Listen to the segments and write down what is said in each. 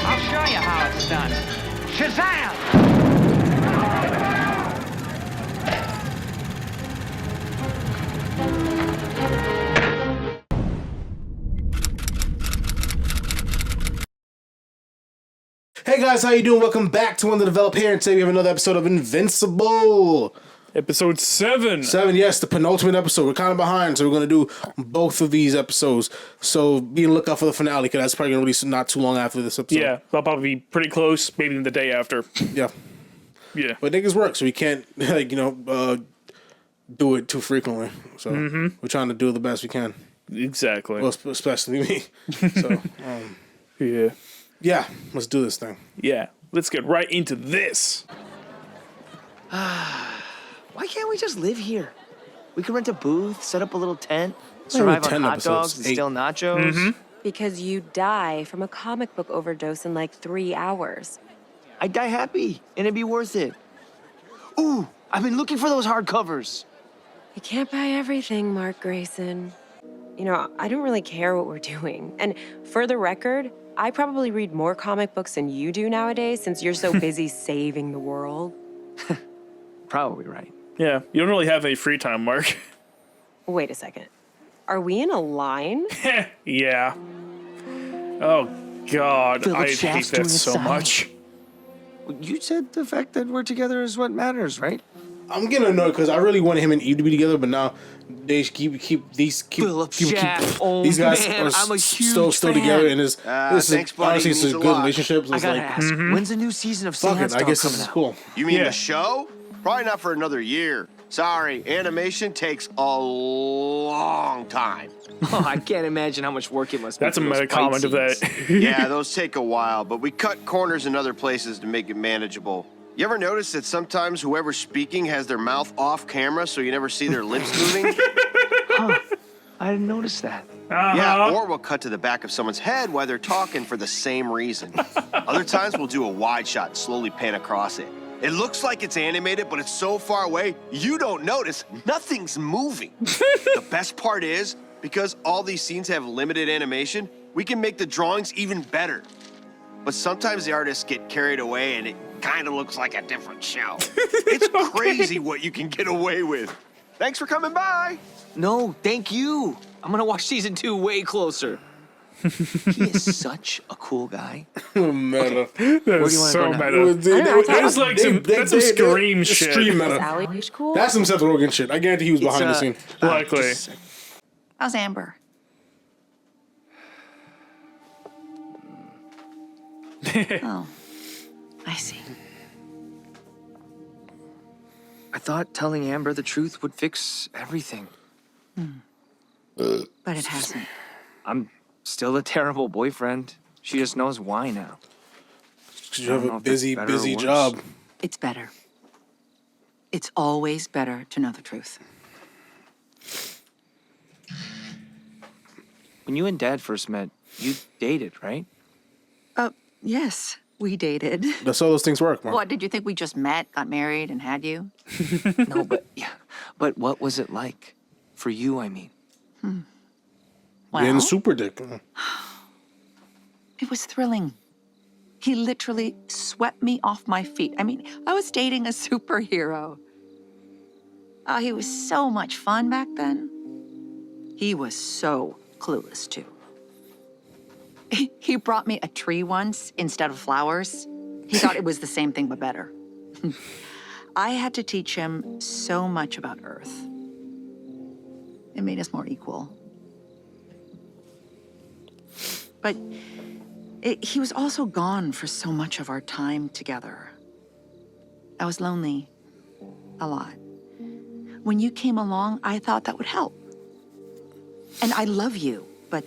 I'll show you how it's done. Shazam! Hey guys, how you doing? Welcome back to When the Develop here, and today we have another episode of Invincible. Episode 7. 7, yes, the penultimate episode. We're kind of behind, so we're going to do both of these episodes. So be on the lookout for the finale, because that's probably going to release not too long after this episode. Yeah, that'll probably be pretty close, maybe the day after. Yeah. Yeah. But niggas work, so we can't, do it too frequently. So we're trying to do the best we can. Exactly. Well, especially me. So, yeah. yeah, let's do this thing. Yeah. Let's get right into this. Why can't we just live here? We could rent a booth, set up a little tent, survive on 10 hot episodes, dogs and 8. steal nachos. Because you die from a comic book overdose in like 3 hours. I'd die happy, and it'd be worth it. Ooh, I've been looking for those hardcovers. You can't buy everything, Mark Grayson. You know, I don't really care what we're doing. And for the record, I probably read more comic books than you do nowadays since you're so busy saving the world. Probably right. Yeah, you don't really have any free time, Mark. Wait a second. Are we in a line? Yeah. Oh, God. Philip I hate Shaft's that doing a so sign. much. You said the fact that we're together is what matters, right? I'm getting annoyed because I really wanted him and Eve to be together, but now they keep Philip Shaft. Oh, these guys man, are I'm a huge still fan. together, and this thanks, is buddy. honestly it's a Means a good lot. relationship. So I it's gotta like, ask, when's the new season of fuck it, I Sandra guess coming this is out? cool. You mean Yeah. the show? Probably not for another year. Sorry, animation takes a long time. Oh, I can't imagine how much work it must be. That's a for those meta fight comment of that. scenes. Yeah, those take a while, but we cut corners in other places to make it manageable. You ever notice that sometimes whoever's speaking has their mouth off camera so you never see their lips moving? Huh. I didn't notice that. Yeah, or we'll cut to the back of someone's head while they're talking for the same reason. Other times we'll do a wide shot and slowly pan across it. It looks like it's animated, but it's so far away, you don't notice. Nothing's moving. The best part is, because all these scenes have limited animation, we can make the drawings even better. But sometimes the artists get carried away and it kind of looks like a different show. It's crazy what you can get away with. Thanks for coming by. No, thank you. I'm gonna watch season 2 way closer. He is such a cool guy. Meta. That Where do is you wanna so go now? meta. That's like some Scream it's shit. Stream Is meta. Sally cool? That's some Seth Rogen shit. I guarantee he was behind the It's, scene. Likely. just a sec. How's Amber? Oh, I see. I thought telling Amber the truth would fix everything. But it hasn't. I'm still a terrible boyfriend. She just knows why now. Because you have I don't know a if that's busy, better or busy worse. job. It's better. It's always better to know the truth. When you and Dad first met, you dated, right? Yes, we dated. That's how those things work, man. What, did you think we just met, got married, and had you? No, but yeah. But what was it like? For you, I mean. Getting Well, super dick. it was thrilling. He literally swept me off my feet. I mean, I was dating a superhero. Oh, he was so much fun back then. He was so clueless, too. He brought me a tree once instead of flowers. He thought it was the same thing, but better. I had to teach him so much about Earth. It made us more equal. But he was also gone for so much of our time together. I was lonely a lot. When you came along, I thought that would help. And I love you, but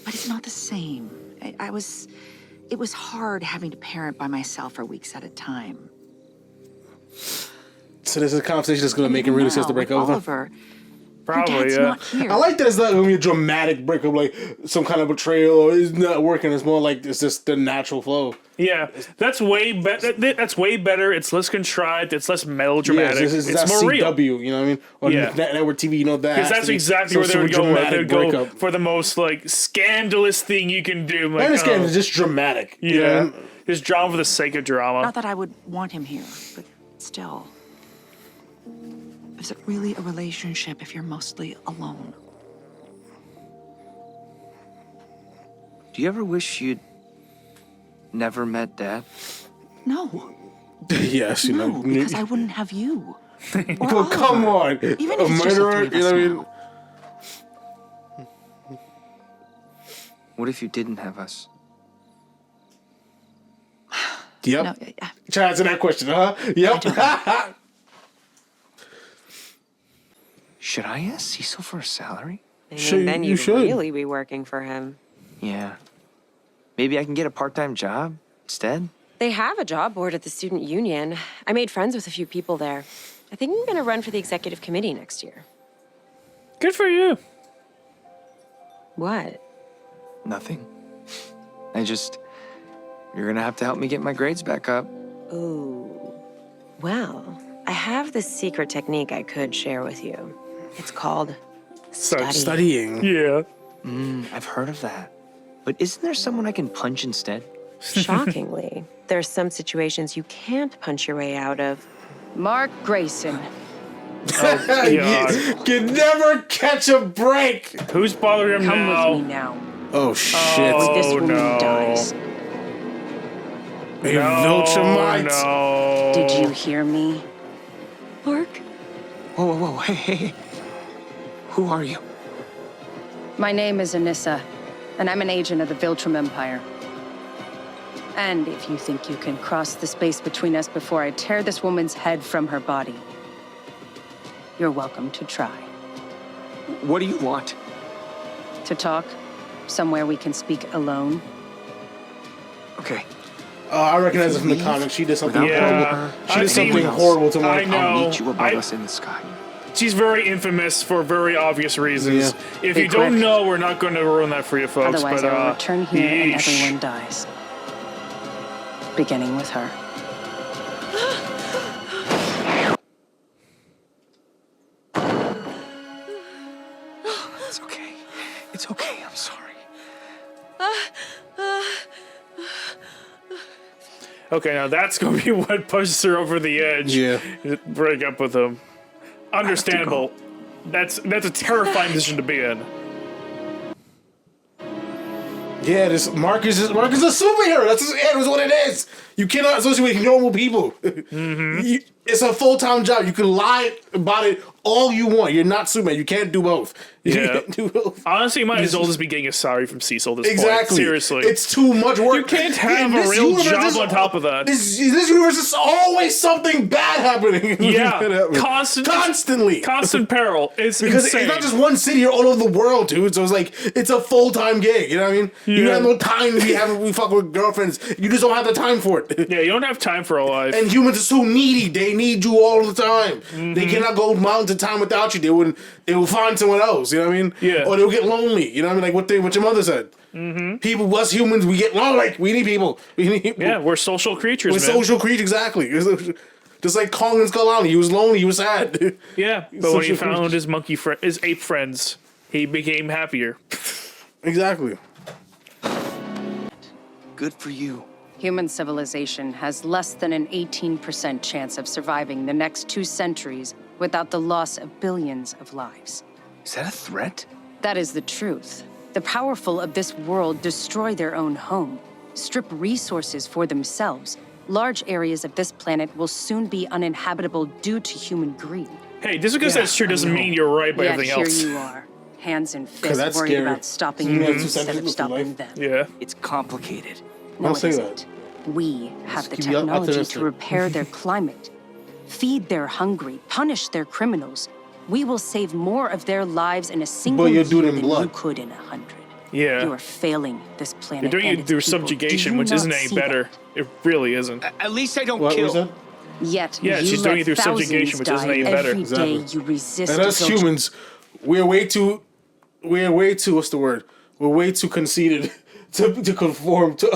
it's not the same. It was hard having to parent by myself for weeks at a time. So this is a conversation that's going to make him really sense to break with over. Oliver, Probably, Your dad's yeah. not here. I like that it's not going to be a dramatic breakup, like some kind of betrayal or it's not working. It's more like it's just the natural flow. Yeah, that's way better. That's way better. It's less contrived. It's less melodramatic. Yes, it's more real. CW, you know what I mean? Or Yeah. network TV, you know that. Because that's exactly where they would go. They would go breakup. for the most like scandalous thing you can do. Like, I understand it's just dramatic. Yeah, You know what I mean? just drama for the sake of drama. Not that I would want him here, but still. Is it really a relationship if you're mostly alone? Do you ever wish you'd never met Dad? No. Yes, you No, know. because I wouldn't have you. Well, come on. Even A if it's just the murderer, three you of know us what I mean? now. What if you didn't have us? Yep. No, Try to answer that question, huh? Yep. Should I ask Cecil for a salary? I mean, Sure, then you you'd should. really be working for him. Yeah. Maybe I can get a part-time job instead? They have a job board at the student union. I made friends with a few people there. I think I'm gonna run for the executive committee next year. Good for you. What? Nothing. You're gonna have to help me get my grades back up. Ooh. Well, I have this secret technique I could share with you. It's called study. Studying. Yeah. I've heard of that. But isn't there someone I can punch instead? Shockingly, there's some situations you can't punch your way out of. Mark Grayson. Oh, God. Can never catch a break. Who's bothering him Come now? with me now. Oh, shit. Oh, This woman no. dies. You Viltrumite. No. Did you hear me? Mark? Whoa, hey. Who are you? My name is Anissa, and I'm an agent of the Viltrum Empire. And if you think you can cross the space between us before I tear this woman's head from her body, you're welcome to try. What do you want? To talk? Somewhere we can speak alone? Okay. I recognize it from the comics. She did something Yeah. horrible. She I did see- something horrible to I Mark. know. I'll meet you above I- us in the sky. She's very infamous for very obvious reasons. If Be you don't quick. know, we're not going to ruin that for you folks. Otherwise, but, I will return here and yeesh. everyone dies. Beginning with her. It's okay. It's okay. I'm sorry. Okay, now that's going to be what pushes her over the edge. Yeah. Break up with him. Understandable. That's a terrifying position to be in. Yeah, Markus is a superhero. That's what it is. You cannot associate with normal people. It's a full-time job. You can lie about it all you want. You're not Superman. You can't do both. You Yeah. can't do both. Honestly, you might as well just be getting a salary from Cecil at this Exactly. point. Seriously. It's too much work. You can't have In a this real universe, job this- on top of that. This universe is always something bad happening. Yeah. Constantly. Constant peril. It's Because insane. it's not just one city, you're all over the world, dude. So it's like, it's a full-time gig, you know what I mean? You Yeah. have no time to be fucking with girlfriends. You just don't have the time for it. Yeah, you don't have time for a life. And humans are so needy. They need you all the time. They cannot go mountain to time without you. They will find someone else, you know what I mean? Yeah. Or they'll get lonely, you know what I mean? Like what your mother said. People, us humans, we get lonely. Like, we need people. We need people. Yeah, we're social creatures, We're man. social creatures, exactly. Just like Kong and Skull Island. He was lonely, he was sad. Yeah, but when he Social found creatures. his ape friends, he became happier. Exactly. Good for you. Human civilization has less than an 18% chance of surviving the next 2 centuries without the loss of billions of lives. Is that a threat? That is the truth. The powerful of this world destroy their own home, strip resources for themselves. Large areas of this planet will soon be uninhabitable due to human greed. Hey, just because that's true doesn't mean you're right by Yet everything here else. you are, hands and fists, that's worried scary. about stopping You me have 2 instead sentences of with stopping life. them. Yeah. It's complicated. No, Don't it say isn't. that. We have the keep you technology optimistic. to repair their climate, feed their hungry, punish their criminals. We will save more of their lives in a single you're year doing it in than blood. you could in 100. Yeah. You are failing this planet. You're doing and it its through people. subjugation, Do you which not isn't any see better. that? It really isn't. At least I don't What kill. was that? Yet Yeah, you she's let doing it through thousands subjugation, which isn't die any better. every day Exactly. you resist And us guilt. humans, we're way too what's the word? We're way too conceited to conform to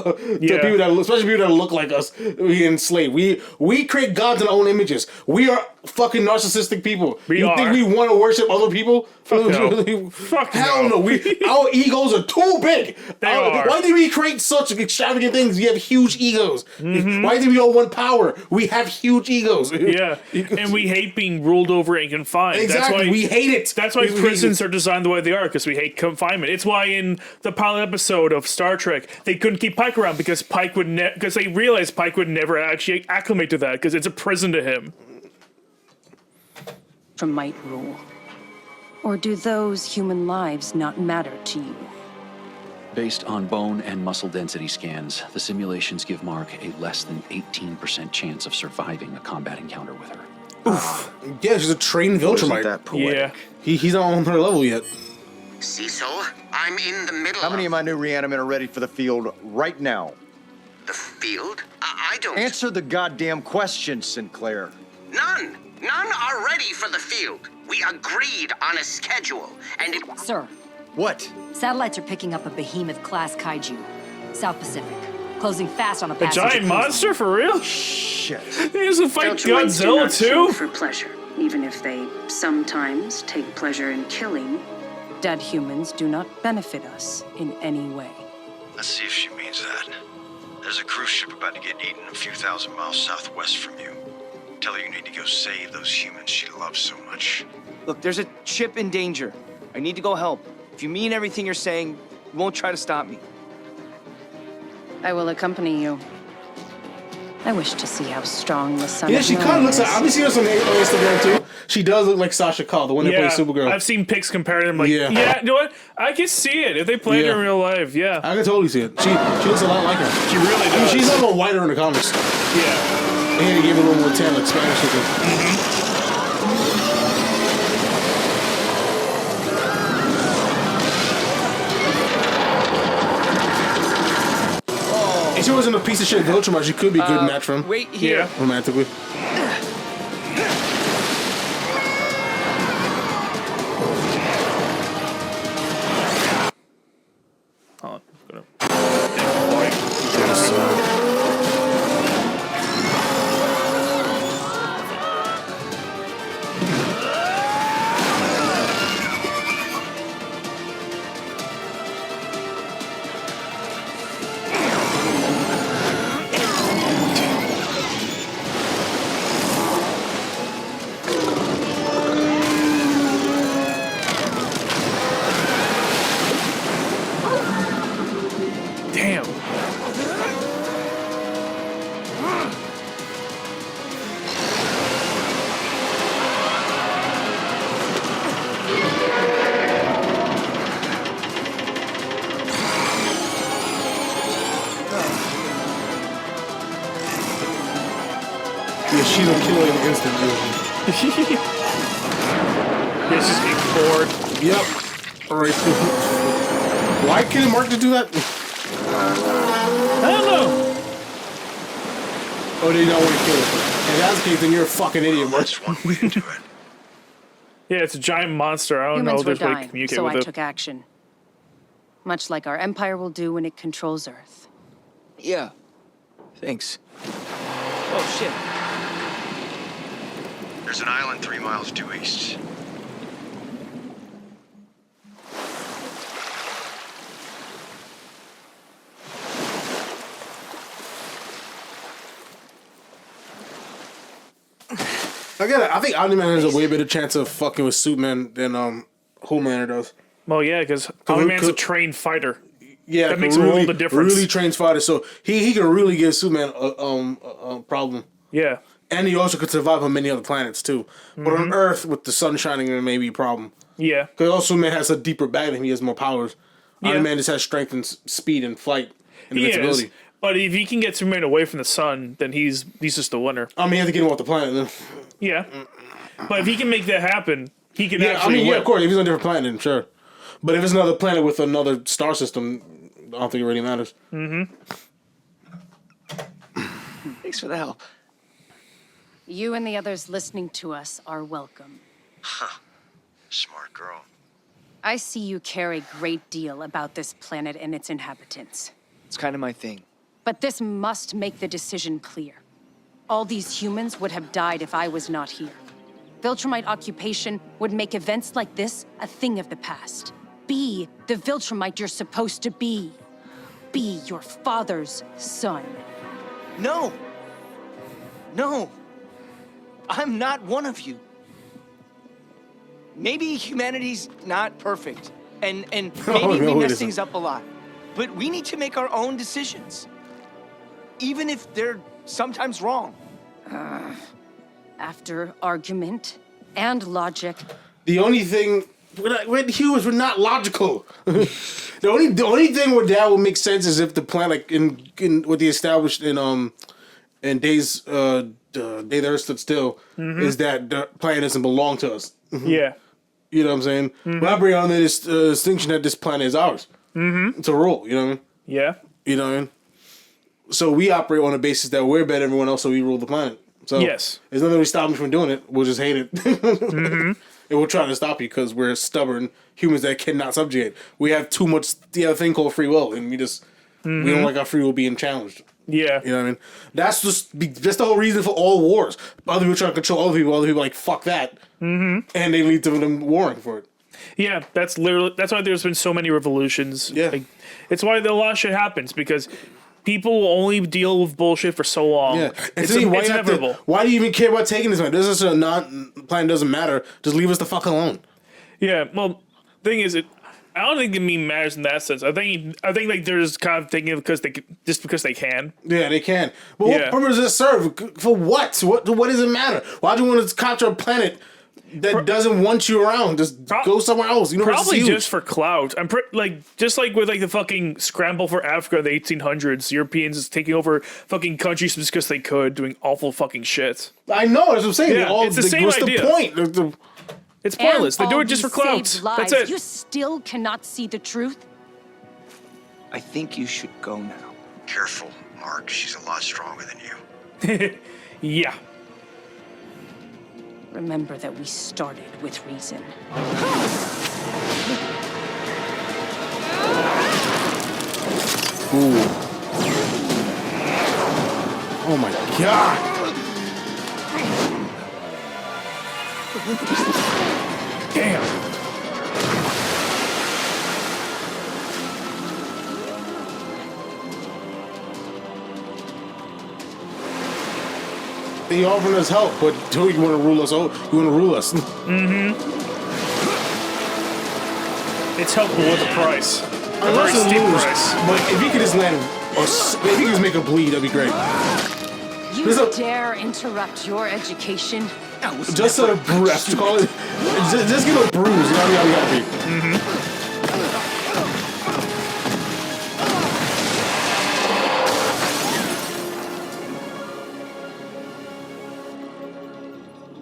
people that, especially people that look like us, we enslaved. We create gods in our own images. We are fucking narcissistic people. You think we want to worship other people? Fuck no. Fuck hell no. Our egos are too big. Why do we create such extravagant things? We have huge egos. Why do we all want power? We have huge egos. Yeah, and we hate being ruled over and confined. Exactly, that's why, we hate it. That's why prisons are designed the way they are, because we hate confinement. It's why in the pilot episode of Star Trek, they couldn't keep Pike around because they realized Pike would never actually acclimate to that because it's a prison to him. From might rule? Or do those human lives not matter to you? Based on bone and muscle density scans, the simulations give Mark a less than 18% chance of surviving a combat encounter with her. Oof. Yeah, she's a trained Viltrumite. That poetic. Yeah. He's not on her level yet. Cecil, I'm in the middle. How many of my new reanimator are ready for the field right now? The field? I don't... Answer the goddamn question, Sinclair. None. None are ready for the field. We agreed on a schedule, and it... Sir. What? Satellites are picking up a behemoth-class kaiju. South Pacific. Closing fast on a A passenger giant monster, for real? Shit. He has to fight Viltrumites do Godzilla, not kill too? for pleasure, even if they sometimes take pleasure in killing. Dead humans do not benefit us in any way. Let's see if she means that. There's a cruise ship about to get eaten a few thousand miles southwest from you. Tell her you need to go save those humans she loves so much. Look, there's a ship in danger. I need to go help. If you mean everything you're saying, you won't try to stop me. I will accompany you. I wish to see how strong the sun Yeah, she kind of looks like... I've been seeing her on Instagram, too. She does look like Sasha Call, the one that plays Supergirl. I've seen pics comparing them. Like, yeah, you know what? I can see it if they played it in real life. Yeah, I can totally see it. She looks a lot like her. She really does. I mean, she's a little whiter in the comics. Yeah. And they gave her a little more tan, like Spanish looking. If she wasn't a piece of shit Viltrumite, she could be a good match for him. Wait here. Yeah. Romantically. Oh, I'm gonna... Damn. Yeah, she's a killer in instant. Yeah, she's getting bored. Yep. All right. Why couldn't Mark to do that? I don't know. Oh, they don't want to kill it. If that's the case, then you're a fucking idiot, Mark. That's one way to do it. Yeah, it's a giant monster. I don't know Humans if were there's a way to dying, communicate so with I it. took action. Much like our empire will do when it controls Earth. Yeah. Thanks. Oh, shit. There's an island 3 miles due east. I think Omni-Man has a way better chance of fucking with Superman than Homelander does. Well, yeah, because Omni-Man's a trained fighter. Yeah, that makes a world of difference. Really trained fighter, so he can really give Superman a problem. Yeah. And he also could survive on many other planets, too. But on Earth, with the sun shining, it may be a problem. Yeah. Because also Superman has a deeper bag than him. He has more powers. Yeah. Omni-Man just has strength and speed and flight and He invincibility. is. But if he can get Superman away from the sun, then he's just a winner. I mean, you have to get him off the planet, then. Yeah. But if he can make that happen, he can actually win. Yeah, of course. If he's on a different planet, then sure. But if it's another planet with another star system, I don't think it really matters. Mm-hmm. Thanks for the help. You and the others listening to us are welcome. Huh. Smart girl. I see you care a great deal about this planet and its inhabitants. It's kind of my thing. But this must make the decision clear. All these humans would have died if I was not here. Viltrumite occupation would make events like this a thing of the past. Be the Viltrumite you're supposed to be. Be your father's son. No! No! I'm not one of you. Maybe humanity's not perfect, and maybe we mess things up a lot. But we need to make our own decisions. Even if they're sometimes wrong. After argument and logic. The only thing, we're humans, we're not logical. the only thing where that would make sense is if the planet, in what they established in Days, Day the Earth Stood Still, is that the planet doesn't belong to us. Yeah. You know what I'm saying? We operate on this distinction that this planet is ours. It's a rule, you know what I mean? Yeah. You know what I mean? So we operate on the basis that we're better than everyone else, so we rule the planet. So yes. There's nothing to stop me from doing it. We'll just hate it. And we'll try to stop you because we're stubborn humans that cannot subjugate. We have too much, the other thing called free will, and we just, we don't like our free will being challenged. Yeah. You know what I mean? That's the whole reason for all wars. Other people trying to control other people are like, fuck that. And they lead to them warring for it. Yeah, that's why there's been so many revolutions. Yeah. Like, it's why a lot of shit happens, because people will only deal with bullshit for so long. Yeah. And It's, see, it's inevitable. Why do you even care about taking this man? This is a plan doesn't matter. Just leave us the fuck alone. Yeah, well, thing is, I don't think it matters in that sense. I think like they're just kind of thinking because they can. Yeah, they can. But what purpose does it serve? For what? What does it matter? Why do you want to capture a planet that doesn't want you around? Just go somewhere else. You know, probably just for clout. I'm just like with like the fucking scramble for Africa in the 1800s. Europeans is taking over fucking countries just because they could, doing awful fucking shit. I know. That's what I'm saying. Yeah, it's the same idea. What's the point? It's pointless. And They do all it just for these clout. saved lives. That's it. You still cannot see the truth? I think you should go now. Careful, Mark. She's a lot stronger than you. Yeah. Remember that we started with reason. Ooh. Oh my god. Damn. They offering us help, but do you want to rule us? Oh, you want to rule us? It's helpful with a price. A very Unless steep lose, price. but if he could just land, or if he could just make a bleed, that'd be great. You dare interrupt your education? Just a bruise. Call it. Just give a bruise. You know how we gotta be.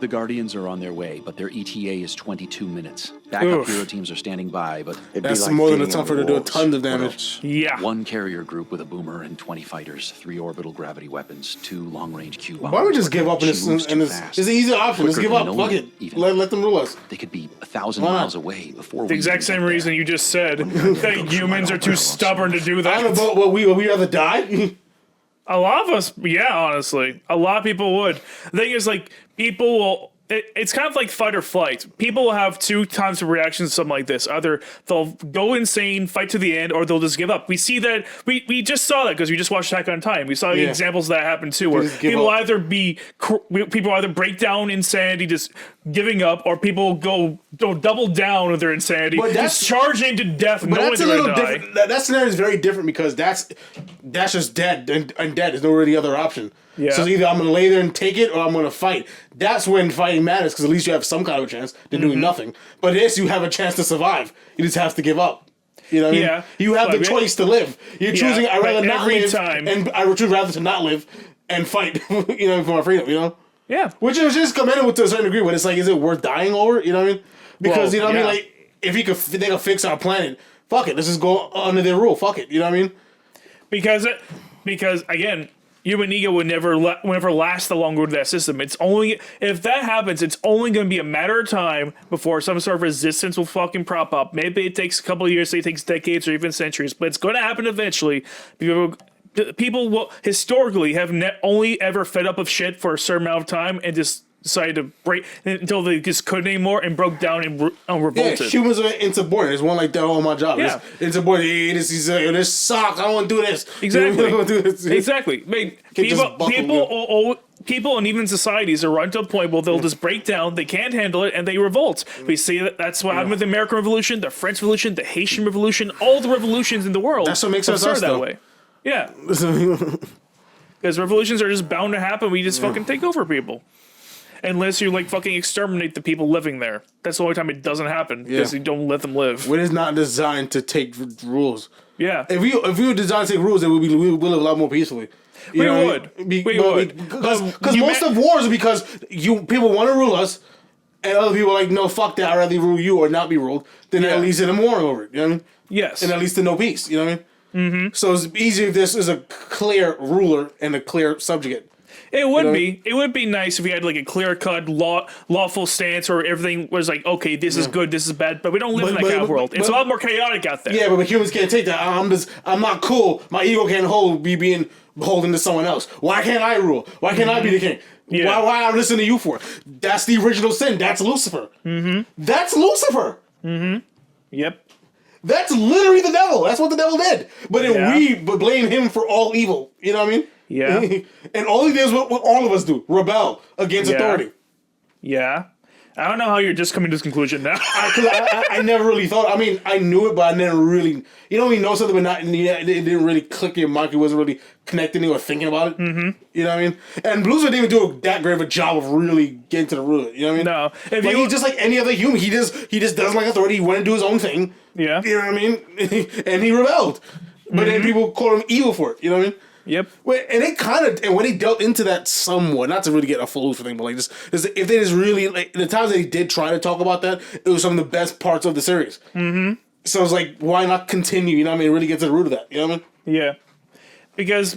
The Guardians are on their way, but their ETA is 22 minutes. Backup hero teams are standing by, but that's more than enough for to do a ton of damage. Yeah. One carrier group with a boomer and 20 fighters, 3 orbital gravity weapons, 2 long-range Q bombs. Why don't we just give up in this? It's an easy option. Let's give up. Fuck it. Let them rule us. They could be 1,000 miles away before The exact same reason you just said. That humans are too stubborn to do that. I don't know, but we rather die. A lot of us, yeah, honestly. A lot of people would. The thing is, like, people will... It's kind of like fight or flight. People will have 2 types of reactions to something like this. Either they'll go insane, fight to the end, or they'll just give up. We see that... We just saw that because we just watched Attack on Titan. We saw examples of that happen too, where people either break down insanity, just giving up, or people go double down with their insanity, just charge into death knowing they're going to die. Different. That scenario is very different because that's just dead, and dead is no really other option. Yeah. So either I'm going to lay there and take it, or I'm going to fight. That's when fighting matters, because at least you have some kind of a chance than doing nothing. But this, you have a chance to survive. You just have to give up. You know what I mean? You have the choice to live. You're choosing, I'd rather not live, and I would choose rather to not live and fight, for my freedom, you know? Yeah. Which is just commended with to a certain degree, but it's like, is it worth dying over? You know what I mean? Because, you know what I mean? Like, if they could fix our planet, fuck it. Let's just go under their rule. Fuck it. You know what I mean? Because again... human ego would never last the longer with that system. It's only if that happens, it's only going to be a matter of time before some sort of resistance will fucking prop up. Maybe it takes a couple of years, maybe it takes decades or even centuries, but it's going to happen eventually. People will historically have only ever fed up of shit for a certain amount of time and just decided to break until they just couldn't anymore and broke down and revolted. Yeah, humans are insubordinate. There's one like that on my job. Yeah. Insubordinate. Hey, this sucks. I don't want to do this. Exactly. I don't want to do this. Exactly. People and even societies are run to a point where they'll just break down, they can't handle it, and they revolt. We see that's what happened with the American Revolution, the French Revolution, the Haitian Revolution, all the revolutions in the world. That's what makes us that though. Way. Yeah. Because revolutions are just bound to happen. We just fucking take over people. Unless you like fucking exterminate the people living there. That's the only time it doesn't happen because you don't let them live. We're just not designed to take rules. Yeah. If we were designed to take rules, then we would live a lot more peacefully. We would. Because most of wars are because people want to rule us, and other people are like, no, fuck that. I'd rather rule you or not be ruled. Then at least in a war over it. You know what I mean? Yes. And at least to no peace. You know what I mean? Mm-hmm. So it's easier if this is a clear ruler and a clear subjugate. It would be. It would be nice if we had like a clear-cut, lawful stance, or everything was like, okay, this is good, this is bad. But we don't live in that kind of world. It's a lot more chaotic out there. Yeah, but humans can't take that. I'm not cool. My ego can't hold me being beholden to someone else. Why can't I rule? Why can't I be the king? Yeah. Why I listen to you for? That's the original sin. That's Lucifer. Mm-hmm. That's Lucifer. Mm-hmm. Yep. That's literally the devil. That's what the devil did. But then we blame him for all evil. You know what I mean? Yeah. And all he did is what all of us do. Rebel against authority. Yeah. I don't know how you're just coming to this conclusion now. I never really thought. I mean, I knew it, but I never really. You know, when you know something, but not, it didn't really click in your mind. You wasn't really connecting or thinking about it. Mm-hmm. You know what I mean? And Blues didn't even do that great of a job of really getting to the root of it. You know what I mean? No. He's just like any other human. He just doesn't like authority. He went to do his own thing. Yeah. You know what I mean? And he rebelled. But then people call him evil for it. You know what I mean? Yep. And they kind of, and when they dealt into that somewhat, not to really get a full Lucifer thing, but like just if they just really, like, the times they did try to talk about that, it was some of the best parts of the series. Mm-hmm. So it's like, why not continue? You know what I mean? Really get to the root of that. You know what I mean? Yeah. Because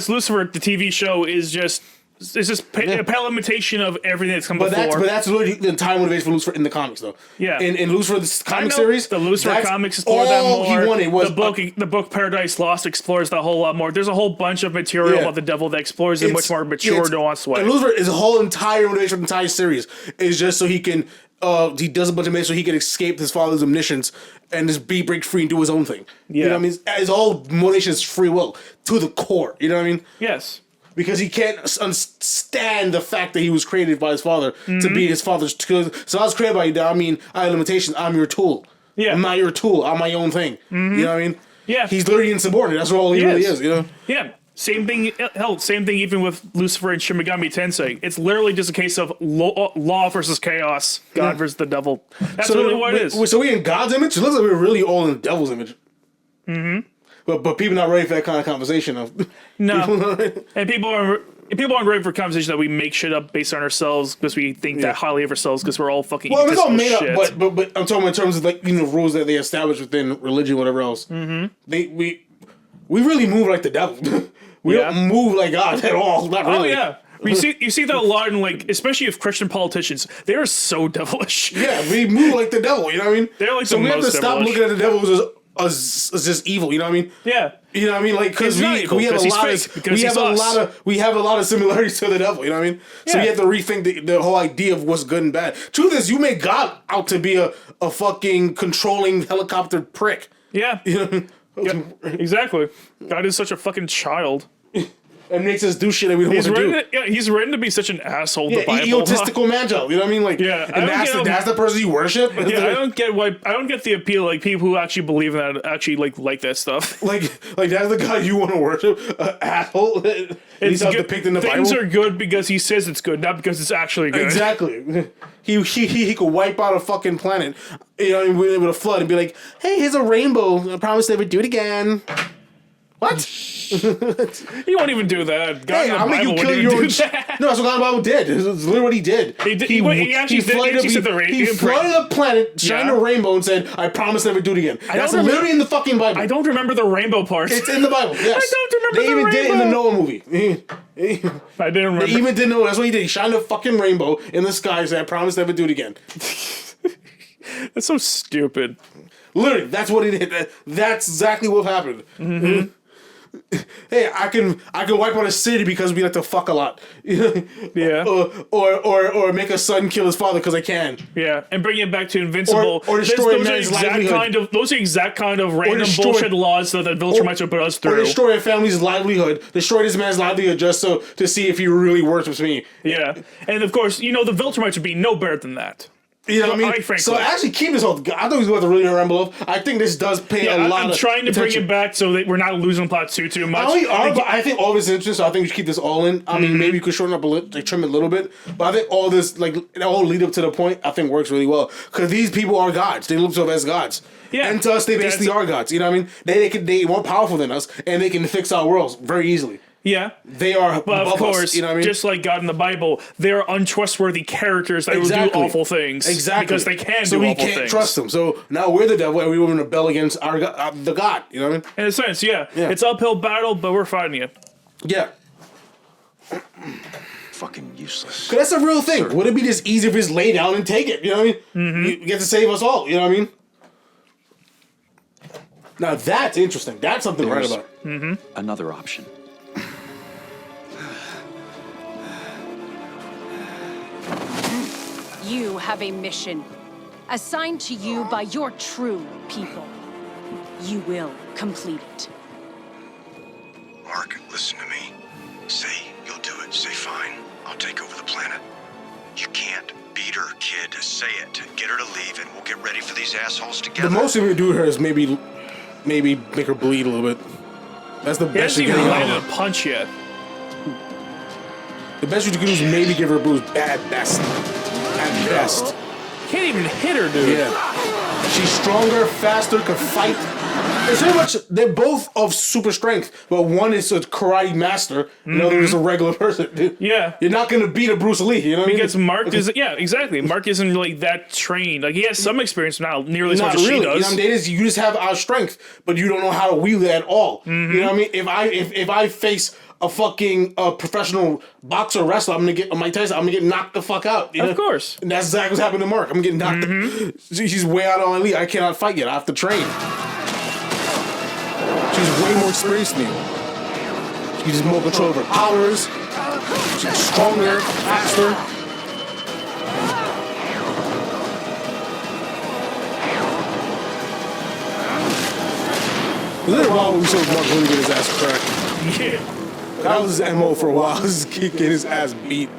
Lucifer, the TV show, is just a pale imitation of everything that's come before. But that's literally the entire motivation for Lucifer in the comics, though. Yeah. In Lucifer, the comic series, the Lucifer comics explore that more. He wanted was the book Paradise Lost explores that a whole lot more. There's a whole bunch of material about the devil that explores in much more mature, nuanced way. And Lucifer, his whole entire motivation for the entire series is just so he can. He does a bunch of things so he can escape his father's omniscience and just break free and do his own thing. Yeah. You know what I mean? His whole motivation is free will to the core. You know what I mean? Yes. Because he can't stand the fact that he was created by his father to be his father's. So I was created by you. I mean, I have limitations. I'm your tool. Yeah. I'm not your tool. I'm my own thing. Mm-hmm. You know what I mean? Yeah. He's literally insubordinate. That's all he really is. You know? Yeah. Same thing. Hell, same thing even with Lucifer and Shin Megami Tensei. It's literally just a case of law versus chaos, God versus the devil. That's really what it is. So we in God's image? It looks like we're really all in the devil's image. Mm-hmm. But people not ready for that kind of conversation. No. And people aren't ready for conversation that we make shit up based on ourselves because we think that highly of ourselves because we're all fucking. Well, it's all made up. But I'm talking in terms of like rules that they establish within religion, whatever else. Mm-hmm. We really move like the devil. We don't move like God at all. Not really. Oh yeah. You see that a lot in, like, especially if Christian politicians, they are so devilish. Yeah, we move like the devil. You know what I mean? They're like so we have to stop looking at the devil as just evil. You know what I mean? Yeah. You know what I mean? Like, because we have a lot of similarities to the devil. You know what I mean? So we have to rethink the whole idea of what's good and bad. Truth is, you make God out to be a fucking controlling helicopter prick. Yeah. You know? Yeah, exactly. God is such a fucking child. And makes us do shit that we don't want to do. Yeah, he's written to be such an asshole. Yeah, egotistical man child. You know what I mean? Like, yeah, and that's the person you worship. Yeah, I don't get the appeal. Like people who actually believe in that actually like that stuff. Like that's the guy you want to worship, asshole. He's depicted in the Bible. Things are good because he says it's good, not because it's actually good. Exactly. He could wipe out a fucking planet, you know, with a flood and be like, "Hey, here's a rainbow. I promise never do it again." What? He won't even do that. God in the I'll make you Bible kill wouldn't your even own. do that. No, that's what God in the Bible did. It's literally what he did. He actually flooded the planet, shined a rainbow, and said, "I promise never do it again." That's literally in the fucking Bible. I don't remember the rainbow part. It's in the Bible. Yes. I don't remember They the even rainbow. did it in the Noah movie. I didn't remember. They even did know. That's what he did. He shined a fucking rainbow in the sky and said, "I promise never do it again." That's so stupid. Literally, that's what he did. That's exactly what happened. Mm-hmm. Hey, I can wipe out a city because we like to fuck a lot. Yeah. Or make a son kill his father because I can. Yeah, and bring it back to Invincible. Or destroy a man's livelihood. Those are exact kind of random bullshit laws that the Viltrumites would put us through. Or destroy a family's livelihood. Destroy this man's livelihood just to see if he really works with me. Yeah, and of course, you know, the Viltrumites would be no better than that. You know what I mean? So actually keep this whole... I thought he was about to really ramble up. I think this does pay a lot of I'm trying to attention. bring it back so that we're not losing the plot too much. I think all this is interesting, so I think we should keep this all in. I mean, maybe you could shorten up a little, like trim it a little bit, but I think all this, like, the whole lead up to the point, I think works really well. Because these people are gods. They look to us as gods. Yeah. And to us, they basically are gods. You know what I mean? They're more powerful than us, and they can fix our worlds very easily. Yeah. They are but above of course, us, you know what I mean? just like God in the Bible, they're untrustworthy characters that will do awful things. Exactly. Because they can so do we awful can't things. trust them. So now we're the devil, and we want to rebel against our the God. You know what I mean? In a sense, yeah. It's uphill battle, but we're fighting it. Yeah. Fucking useless. Cause that's a real thing. Would it be just easier if we just lay down and take it? You know what I mean? Mm-hmm. You get to save us all. You know what I mean? Now that's interesting. That's something to write about. Another option. You have a mission assigned to you by your true people. You will complete it. Mark, listen to me. Say you'll do it. Say fine. I'll take over the planet. You can't beat her, kid. Say it. Get her to leave, and we'll get ready for these assholes together. The most we can do to her is maybe make her bleed a little bit. That's the best you can do. He hasn't even landed a punch yet. The best you can do is maybe give her a bruise at best. At best. Can't even hit her, dude. Yeah. She's stronger, faster, can fight. It's very much, they're both of super strength, but one is a karate master, the other is a regular person. Dude. Yeah. You're not going to beat a Bruce Lee, you know what I mean? Because Mark is, yeah, exactly. Mark isn't really that trained. Like, he has some experience, not nearly as much as she does. You know what I mean? You just have our strength, but you don't know how to wield it at all. You know what I mean? If I face a fucking professional boxer wrestler, I'm gonna get knocked the fuck out. You know? Of course. And that's exactly what's happened to Mark. I'm getting knocked. She's way out on my league. I cannot fight yet. I have to train. She's way more experienced than me. She has more control of her powers. She's stronger, faster. Was it a while when we showed Mark really get his ass cracked? Yeah. That was his MO for a while, just getting his ass beat.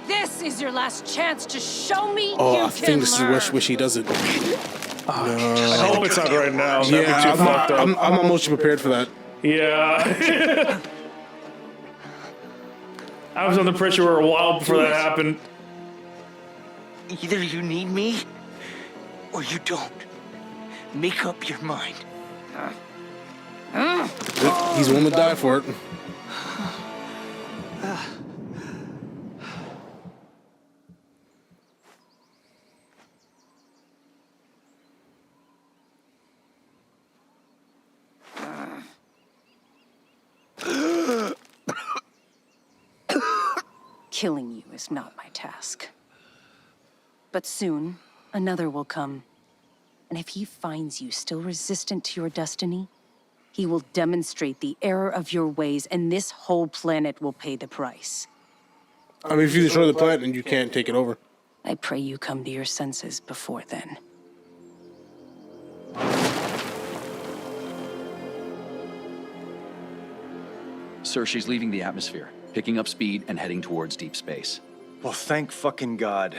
This is your last chance to show me Oh, you I can think this learn. is wish he doesn't. I hope it's not right now. That'd be too Yeah, fucked up. I'm almost prepared for that. Yeah. I was under pressure for a while before that happened. Either you need me, or you don't. Make up your mind. He's willing to die for it. Killing you is not my task. But soon, another will come. And if he finds you still resistant to your destiny, he will demonstrate the error of your ways, and this whole planet will pay the price. I mean, if you destroy the planet, then you can't take it over. I pray you come to your senses before then. Sir, she's leaving the atmosphere, picking up speed and heading towards deep space. Well, thank fucking God.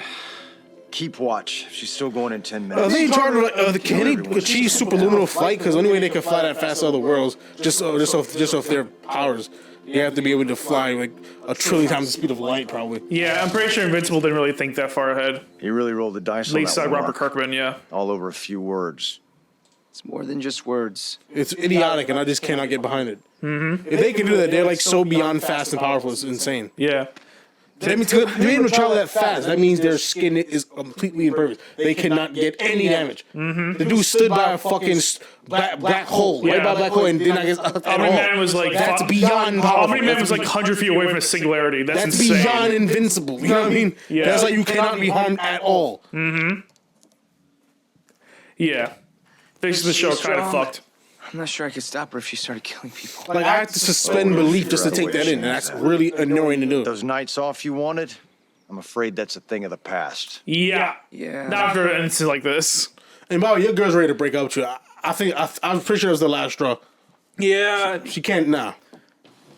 Keep watch. She's still going in 10 Are minutes. they in charge of can he achieve superluminal flight? Because the only way they can fly that fast to other worlds, just off their powers, they have to be able to fly like a trillion times the speed of light, probably. Yeah, I'm pretty sure Invincible didn't really think that far ahead. He really rolled the dice At least on that one, Robert Mark. Kirkman, yeah. All over a few words. It's more than just words. It's idiotic, and I just cannot get behind it. Mm-hmm. If they can do that, they're like so beyond fast and powerful. It's insane. Yeah. That means to be able to travel that fast, that means their skin is completely impervious. They cannot get any damage. Mm-hmm. The dude stood by a fucking black hole, right by a black hole, and did not get at all. Omni-Man was like... That's beyond powerful. Omni-Man was like 100 feet away from a singularity. That's insane. Beyond invincible. You know what I mean? Yeah. That's like you cannot be harmed at all. Mm-hmm. Yeah. Basically, the show kind of fucked. I'm not sure I could stop her if she started killing people. Like, I have to suspend belief just to take that in, and that's really annoying to do. Those nights off you wanted, I'm afraid that's a thing of the past. Yeah. Not after an incident like this. And by the way, your girl's ready to break up with you. I'm pretty sure it was the last straw. Yeah. She can't now.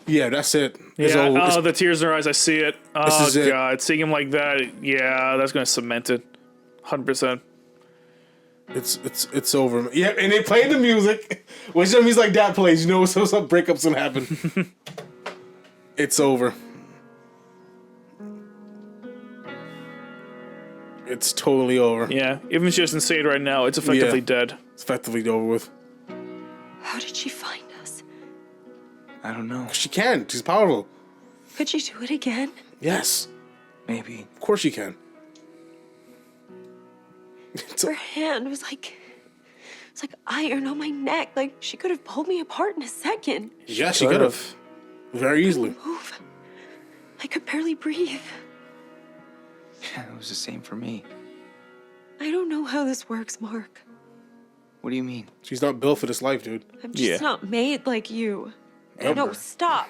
Yeah, that's it. Yeah. Oh, the tears in her eyes. I see it. Oh, God. Seeing him like that, yeah, that's going to cement it. 100%. It's over. Yeah, and they played the music. When something like that plays, you know some breakups gonna happen. It's over. It's totally over. Yeah, even if she doesn't say it right now, it's effectively dead. It's effectively over with. How did she find us? I don't know. She can. She's powerful. Could she do it again? Yes. Maybe. Of course she can. Her hand was like, it's like iron on my neck. Like she could have pulled me apart in a second. Yeah, she could have. Very easily. Move. I could barely breathe. Yeah, it was the same for me. I don't know how this works, Mark. What do you mean? She's not built for this life, dude. I'm just not made like you. Yep. No, stop.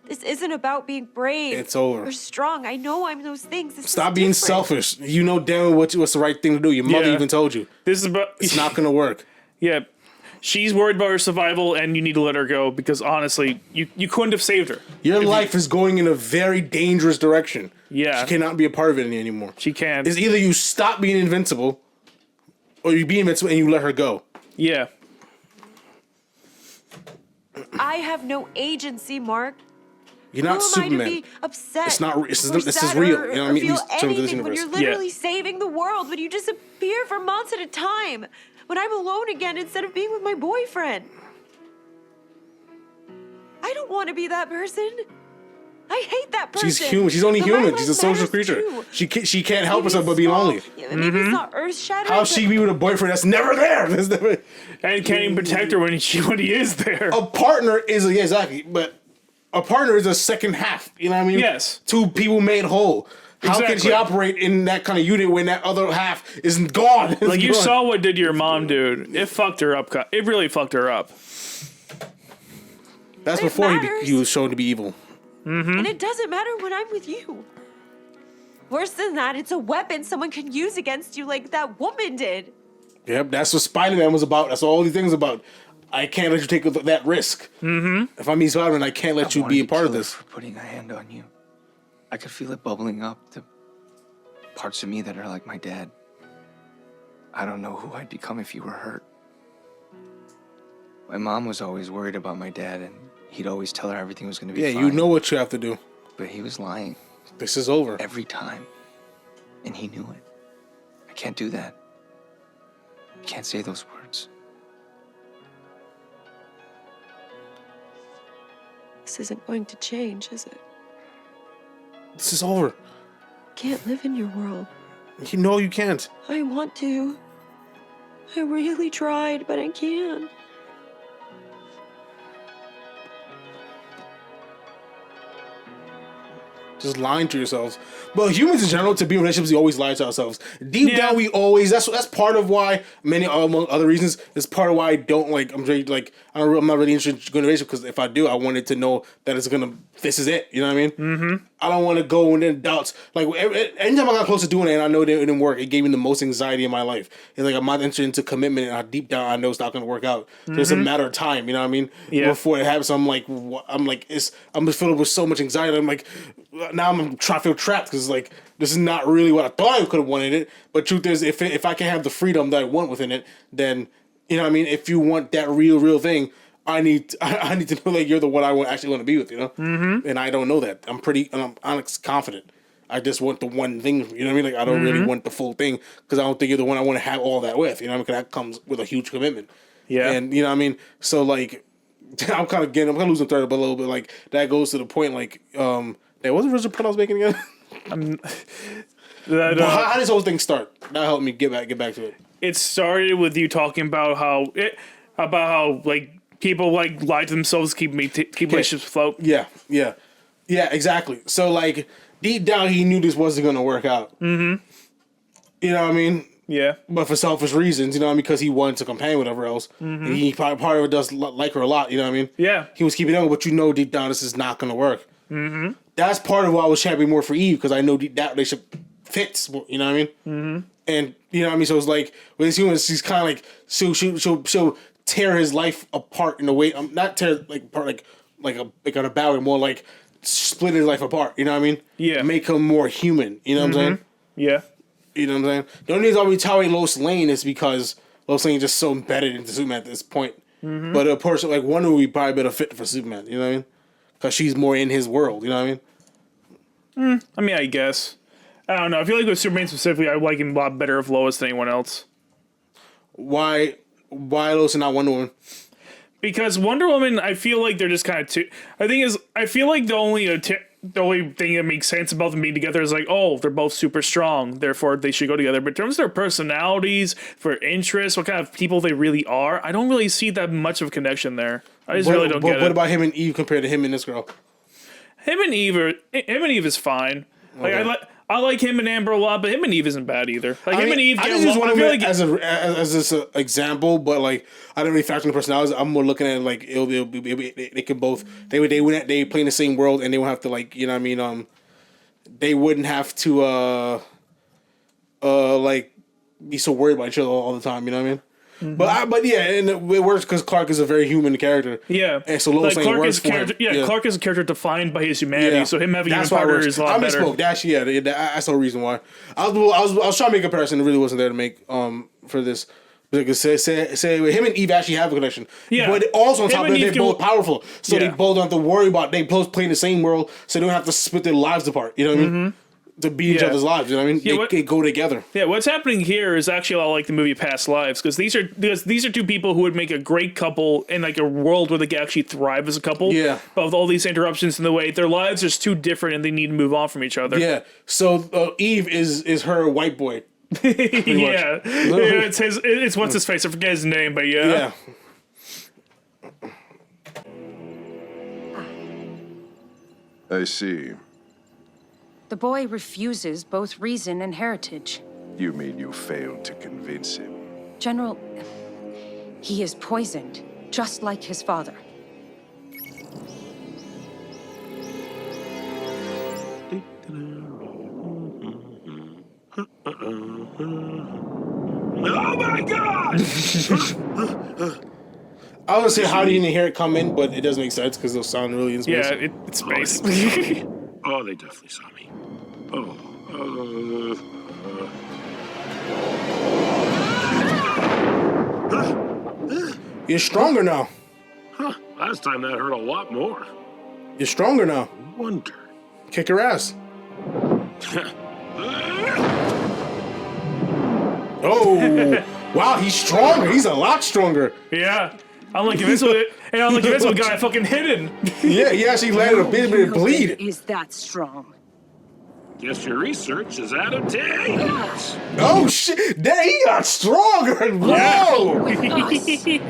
This isn't about being brave. It's over. Or strong. I know I'm those things. This Stop is being different. selfish. You know damn what's the right thing to do. Your mother even told you. This is about. It's not gonna work. Yeah. She's worried about her survival, and you need to let her go because honestly, you couldn't have saved her. Your life is going in a very dangerous direction. Yeah. She cannot be a part of it anymore. She can't. It's either you stop being invincible, or you be invincible and you let her go. Yeah. I have no agency, Mark. You're not Who Superman. am I to be upset? It's not. This or is sad real. or- You know what I or mean? feel These terms of this anything when universe. you're literally saving the world, when you disappear for months at a time, when I'm alone again instead of being with my boyfriend. I don't want to be that person. I hate that person. She's human. She's only But human. my She's a life social matters creature. too. She can't help Maybe herself but it's be small. lonely. Yeah, maybe it's not earth-shattering. How's she be with a boyfriend that's never there? That's never. And can't even protect her when he is there. A partner is exactly, but a partner is a second half. You know what I mean? Yes. Two people made whole. How can she operate in that kind of unit when that other half isn't gone? It's Like you gone. saw what did to your mom, dude. It fucked her up. It really fucked her up. That's It before matters. he was shown to be evil. And it doesn't matter when I'm with you. Worse than that, it's a weapon someone can use against you like that woman did. Yep, that's what Spider-Man was about. That's all these things about. I can't let you take that risk. Mm-hmm. If I meet Spider-Man, I can't let you be a part of this. For putting a hand on you. I could feel it bubbling up, the parts of me that are like my dad. I don't know who I'd become if you were hurt. My mom was always worried about my dad, and he'd always tell her everything was going to be fine. Yeah, you know what you have to do. But he was lying. This is over. Every time. And he knew it. I can't do that. I can't say those words. This isn't going to change, is it? This is over. Can't live in your world. You know you can't. I want to. I really tried, but I can't. Just lying to yourselves. But humans in general, to be in relationships, we always lie to ourselves. Deep down, we always. That's part of why. Many among other reasons, it's part of why I don't like. I'm not really interested in going to relationship because if I do, I wanted to know that it's gonna. This is it. You know what I mean? Mm-hmm. I don't want to go and then doubts. Like anytime I got close to doing it, and I know it didn't work, it gave me the most anxiety in my life. It's like I'm not interested into commitment, and deep down, I know it's not gonna work out. So it's a matter of time. You know what I mean? Yeah. Before it happens, I'm just filled with so much anxiety. I'm like. Now I'm trying to feel trapped because like this is not really what I thought I could have wanted it. But truth is, if I can have the freedom that I want within it, then you know what I mean. If you want that real thing, I need to know that you're the one I actually want to be with. You know, and I don't know that. I'm confident. I just want the one thing. You know what I mean? Like I don't really want the full thing because I don't think you're the one I want to have all that with. You know, because that comes with a huge commitment. Yeah, and you know what I mean. So like, I'm kind of losing thread a little bit. Like that goes to the point. Like, what was the original point I was making again? How did this whole thing start? That helped me get back to it. It started with you talking about how like people like lie to themselves to keep relationships afloat. Yeah, exactly. So like deep down, he knew this wasn't going to work out. You know what I mean? Yeah. But for selfish reasons, you know what I mean? Because he wanted to companion whatever else. And he probably part of it does like her a lot, you know what I mean? Yeah. He was keeping it on, but you know deep down this is not going to work. That's part of why I was championing more for Eve, because I know that relationship fits, you know what I mean? And, you know what I mean? So it's like, with these humans, she's kind of like, she'll tear his life apart in a way, not tear like apart like on a bow, more like split his life apart, you know what I mean? Yeah. Make him more human, you know what I'm saying? Yeah. You know what I'm saying? The only reason I'll retaliate Lois Lane is because Lois Lane is just so embedded into Superman at this point. But a person like Wonder would be probably better fit for Superman, you know what I mean? Because she's more in his world, you know what I mean? I mean, I guess. I don't know. I feel like with Superman specifically, I like him a lot better of Lois than anyone else. Why Lois and not Wonder Woman? Because Wonder Woman, I feel like they're just kind of too... I feel like the only thing that makes sense about them being together is like, oh, they're both super strong, therefore they should go together. But in terms of their personalities, for interests, what kind of people they really are, I don't really see that much of a connection there. I just really don't get it. What about him and Eve compared to him and this girl? Him and Eve is fine. Like Okay. I like him and Amber a lot, but him and Eve isn't bad either. Like him and Eve I get just along. want I feel to like as this example, but like I don't really factor in the personalities. I'm more looking at it like they can both they play in the same world and they won't have to like you know what I mean they wouldn't have to like be so worried about each other all the time. You know what I mean? But yeah, and it works because Clark is a very human character. Yeah, and so Lois Lane works for him. Clark is a character defined by his humanity. So him having a partner is a lot better. I misspoke. That's the reason why. I was trying to make a comparison. It really wasn't there to make for this. Because say him and Eve actually have a connection. Yeah, but also on top of it, they're both powerful, so they both don't have to worry about. They both play in the same world, so they don't have to split their lives apart. You know what I mean? To beat each other's lives, you know what I mean? They go together. Yeah, what's happening here is actually a lot like the movie Past Lives, because these are two people who would make a great couple in like a world where they can actually thrive as a couple. Yeah. But with all these interruptions in the way, their lives are just too different and they need to move on from each other. Yeah. So Eve is her white boy. Yeah. It's what's his face? I forget his name, but yeah. I see. The boy refuses both reason and heritage. You mean you failed to convince him? General, he is poisoned, just like his father. Oh my God! I was gonna say, how do you hear it come in, but it doesn't make sense because it'll sound really in space. Yeah, it's space. Oh, they definitely saw me. You're stronger now. Huh, last time that hurt a lot more. You're stronger now. Wonder. Kick her ass. Oh, wow, he's stronger. He's a lot stronger. Yeah. Unlike Invincible, guy fucking hidden. Yeah, he actually landed a bit of bleed. Is that strong? Guess your research is out of date. Oh shit! He got stronger. Whoa!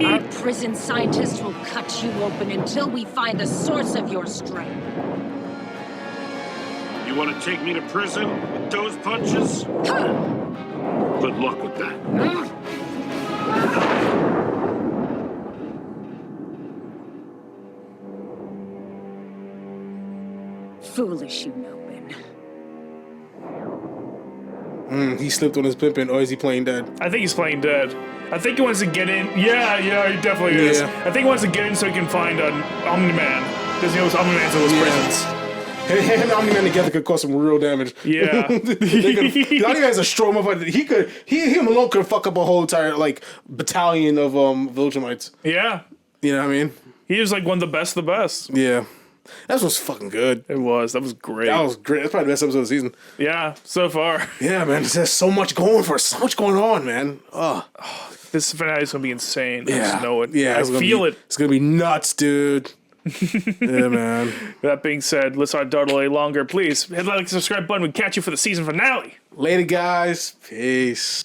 Our prison scientists will cut you open until we find the source of your strength. You want to take me to prison with those punches? Good luck with that. Foolish, you know, Ben. He slipped on his pimping, or is he playing dead? I think he's playing dead. I think he wants to get in. Yeah, he definitely is. I think he wants to get in so he can find an Omni-Man. Because he knows Omni-Man's in those prisons. Him and Omni-Man together could cause some real damage. Yeah. Omni-Man is a strong motherfucker. Him alone could fuck up a whole entire like battalion of Viltrumites. Yeah. You know what I mean? He was like one of the best of the best. Yeah. That was fucking good. It was. That was great. That was great. That's probably the best episode of the season. Yeah, so far. Yeah, man. There's so much going on, man. This finale is gonna be insane. I Yeah. just know it. Yeah, I feel it. It's gonna be nuts, dude. Yeah, man. That being said, let's not dawdle any longer. Please hit the like and subscribe button. We'll catch you for the season finale. Later, guys. Peace.